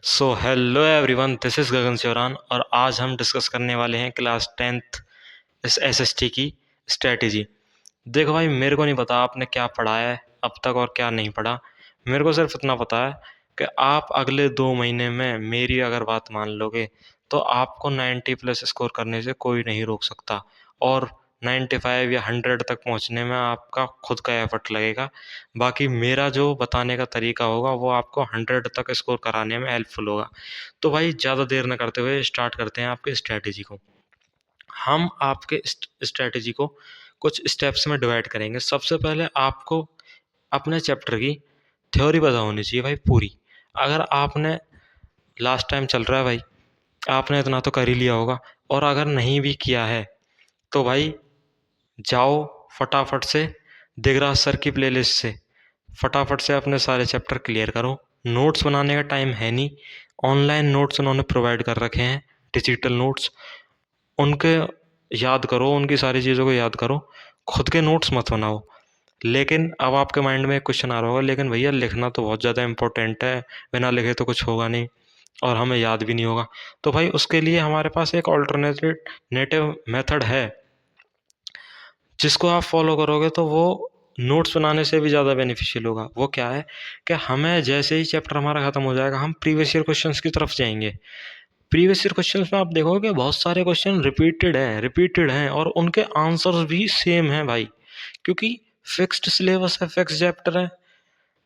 So hello everyone, this is Gagan Chauran और आज हम डिस्कस करने वाले हैं क्लास टेंथ इस एसएसटी की स्ट्रेटेजी। देखो भाई, मेरे को नहीं पता आपने क्या पढ़ा है अब तक और क्या नहीं पढ़ा। मेरे को सिर्फ इतना पता है कि आप अगले 2 महीने में मेरी अगर बात मान लोगे तो आपको 90+ स्कोर करने से कोई नहीं रोक सकता। और 95 या 100 तक पहुंचने में आपका खुद का एफर्ट लगेगा। बाकी मेरा जो बताने का तरीका होगा वो आपको 100 तक स्कोर कराने में हेल्पफुल होगा। तो भाई ज़्यादा देर न करते हुए स्टार्ट करते हैं आपके स्ट्रैटेजी को। हम आपके स्ट्रैटेजी को कुछ स्टेप्स में डिवाइड करेंगे। सबसे पहले आपको अपने चैप्टर की थ्योरी पता होनी चाहिए भाई पूरी। अगर आपने लास्ट टाइम चल रहा है भाई, आपने इतना तो कर ही लिया होगा। और अगर नहीं भी किया है तो भाई जाओ फटाफट से दिगराज सर की प्लेलिस्ट से फटाफट से अपने सारे चैप्टर क्लियर करो। नोट्स बनाने का टाइम है नहीं, ऑनलाइन नोट्स उन्होंने प्रोवाइड कर रखे हैं, डिजिटल नोट्स, उनके याद करो, उनकी सारी चीज़ों को याद करो। खुद के नोट्स मत बनाओ। लेकिन अब आपके माइंड में एक क्वेश्चन आ रहा होगा, लेकिन भैया लिखना तो बहुत ज़्यादा इंपॉर्टेंट है, बिना लिखे तो कुछ होगा नहीं और हमें याद भी नहीं होगा। तो भाई उसके लिए हमारे पास एक ऑल्टरनेटिव मेथड है जिसको आप फॉलो करोगे तो वो नोट्स बनाने से भी ज़्यादा बेनिफिशियल होगा। वो क्या है कि हमें जैसे ही चैप्टर हमारा ख़त्म हो जाएगा हम प्रीवियस ईयर क्वेश्चंस की तरफ जाएंगे। प्रीवियस ईयर क्वेश्चंस में आप देखोगे बहुत सारे क्वेश्चन रिपीटेड हैं और उनके आंसर्स भी सेम हैं भाई, क्योंकि फिक्स्ड सिलेबस है, फिक्स्ड चैप्टर है,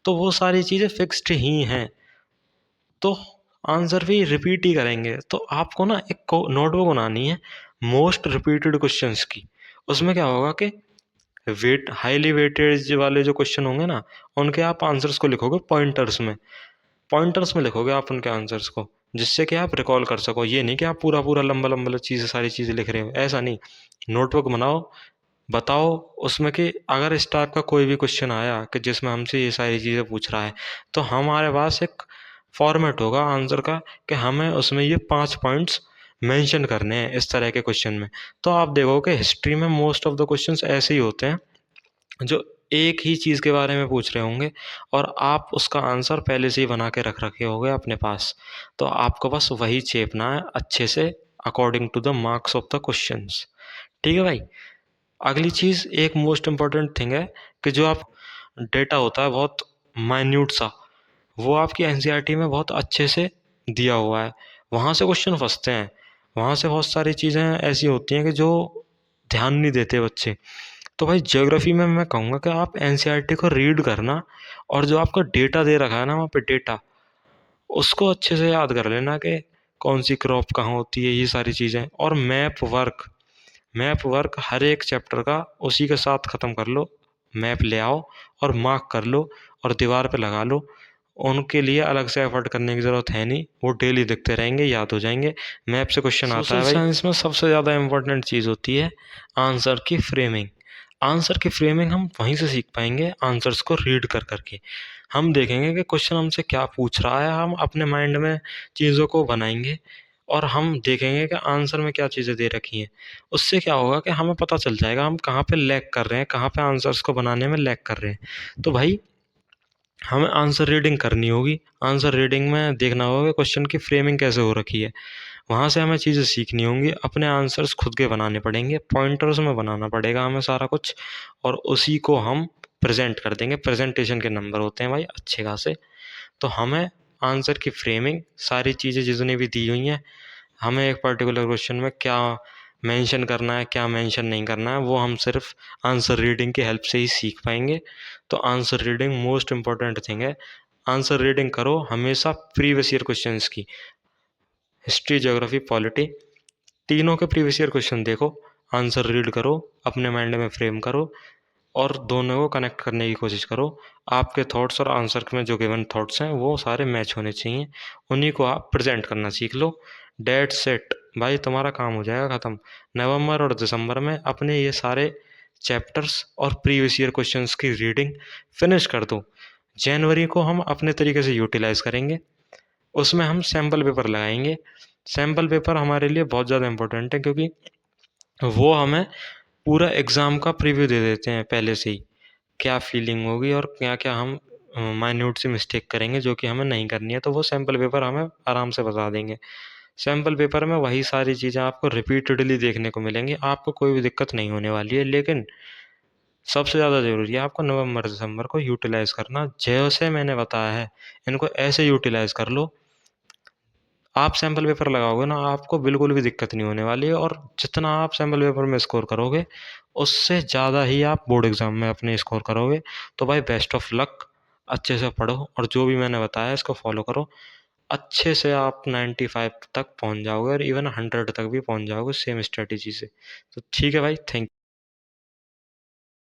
तो वो सारी चीज़ें फिक्स्ड ही हैं। तो आंसर भी रिपीट ही करेंगे। तो आपको ना एक नोटबुक बनानी है मोस्ट रिपीटेड क्वेश्चंस की। उसमें क्या होगा कि हाईली वेटेज वाले जो क्वेश्चन होंगे ना, उनके आप आंसर्स को लिखोगे पॉइंटर्स में लिखोगे आप उनके आंसर्स को, जिससे कि आप रिकॉल कर सको। ये नहीं कि आप पूरा पूरा लंबा लंबा चीज़ें सारी चीज़ें लिख रहे हो, ऐसा नहीं। नोटबुक बनाओ, बताओ उसमें कि अगर इस टाइप का कोई भी क्वेश्चन आया कि जिसमें हमसे ये सारी चीज़ें पूछ रहा है, तो हमारे पास एक फॉर्मेट होगा आंसर का कि हमें उसमें ये 5 पॉइंट्स मेंशन करने हैं इस तरह के क्वेश्चन में। तो आप देखोगे हिस्ट्री में मोस्ट ऑफ द क्वेश्चंस ऐसे ही होते हैं जो एक ही चीज़ के बारे में पूछ रहे होंगे और आप उसका आंसर पहले से ही बना के रख रखे होंगे अपने पास। तो आपको बस वही चेपना है अच्छे से according to the marks of the questions. ठीक है भाई। अगली चीज़ एक मोस्ट इम्पॉर्टेंट थिंग है कि जो आप डेटा होता है बहुत माइन्यूट सा, वो आपकी एनसीईआरटी में बहुत अच्छे से दिया हुआ है। वहाँ से क्वेश्चन फंसते हैं। वहाँ से बहुत सारी चीज़ें ऐसी होती हैं कि जो ध्यान नहीं देते बच्चे। तो भाई ज्योग्राफी में मैं कहूँगा कि आप एनसीईआरटी को रीड करना और जो आपका डेटा दे रखा है ना वहाँ पे डेटा, उसको अच्छे से याद कर लेना कि कौन सी क्रॉप कहाँ होती है, ये सारी चीज़ें। और मैप वर्क हर एक चैप्टर का उसी के साथ ख़त्म कर लो। मैप ले आओ और मार्क कर लो और दीवार पे लगा लो। उनके लिए अलग से एफर्ट करने की ज़रूरत है नहीं, वो डेली दिखते रहेंगे, याद हो जाएंगे। मैप से क्वेश्चन आता है सोशल भाई। साइंस में सबसे ज़्यादा इम्पोर्टेंट चीज़ होती है आंसर की फ्रेमिंग। आंसर की फ्रेमिंग हम वहीं से सीख पाएंगे, आंसर्स को रीड कर करके। हम देखेंगे कि क्वेश्चन हमसे क्या पूछ रहा है, हम अपने माइंड में चीज़ों को बनाएंगे और हम देखेंगे कि आंसर में क्या चीज़ें दे रखी हैं। उससे क्या होगा कि हमें पता चल जाएगा हम कहाँ पे लैग कर रहे हैं, कहाँ पे आंसर्स को बनाने में लैग कर रहे हैं। तो भाई हमें आंसर रीडिंग करनी होगी। आंसर रीडिंग में देखना होगा कि क्वेश्चन की फ्रेमिंग कैसे हो रखी है। वहाँ से हमें चीज़ें सीखनी होंगी, अपने आंसर्स खुद के बनाने पड़ेंगे, पॉइंटर्स में बनाना पड़ेगा हमें सारा कुछ, और उसी को हम प्रेजेंट कर देंगे। प्रेजेंटेशन के नंबर होते हैं भाई अच्छे खासे। तो हमें आंसर की फ्रेमिंग, सारी चीज़ें जितनी भी दी हुई हैं, हमें एक पर्टिकुलर क्वेश्चन में क्या मेंशन करना है, क्या मेंशन नहीं करना है, वो हम सिर्फ आंसर रीडिंग की हेल्प से ही सीख पाएंगे। तो answer reading most important thing है। आंसर रीडिंग करो हमेशा प्रीवियस ईयर क्वेश्चंस की, हिस्ट्री, ज्योग्राफी, पॉलिटी, तीनों के प्रीवियस ईयर क्वेश्चन देखो, आंसर रीड करो, अपने माइंड में फ्रेम करो और दोनों को कनेक्ट करने की कोशिश करो। आपके थॉट्स और आंसर में जो गिवन थॉट्स हैं वो सारे मैच होने चाहिए, उन्हीं को आप प्रेजेंट करना सीख लो। डेट सेट भाई, तुम्हारा काम हो जाएगा ख़त्म। नवंबर और दिसंबर में अपने ये सारे चैप्टर्स और प्रीवियस ईयर क्वेश्चंस की रीडिंग फिनिश कर दो। जनवरी को हम अपने तरीके से यूटिलाइज़ करेंगे, उसमें हम सैम्पल पेपर लगाएंगे। सैम्पल पेपर हमारे लिए बहुत ज़्यादा इम्पोर्टेंट है, क्योंकि वो हमें पूरा एग्ज़ाम का प्रीव्यू दे देते हैं पहले से ही, क्या फीलिंग होगी और क्या क्या हम माइन्यूट सी मिस्टेक करेंगे जो कि हमें नहीं करनी है, तो वो सैम्पल पेपर हमें आराम से बता देंगे। सैम्पल पेपर में वही सारी चीज़ें आपको रिपीटेडली देखने को मिलेंगी, आपको कोई भी दिक्कत नहीं होने वाली है। लेकिन सबसे ज़्यादा ज़रूरी है आपको नवंबर दिसंबर को यूटिलाइज़ करना, जैसे मैंने बताया है इनको ऐसे यूटिलाइज़ कर लो। आप सैम्पल पेपर लगाओगे ना, आपको बिल्कुल भी दिक्कत नहीं होने वाली है, और जितना आप सैम्पल पेपर में स्कोर करोगे उससे ज़्यादा ही आप बोर्ड एग्ज़ाम में अपने स्कोर करोगे। तो भाई बेस्ट ऑफ लक, अच्छे से पढ़ो और जो भी मैंने बताया इसको फॉलो करो। अच्छे से आप 95 तक पहुंच जाओगे और इवन 100 तक भी पहुंच जाओगे सेम स्ट्रेटेजी से। तो ठीक है भाई, थैंक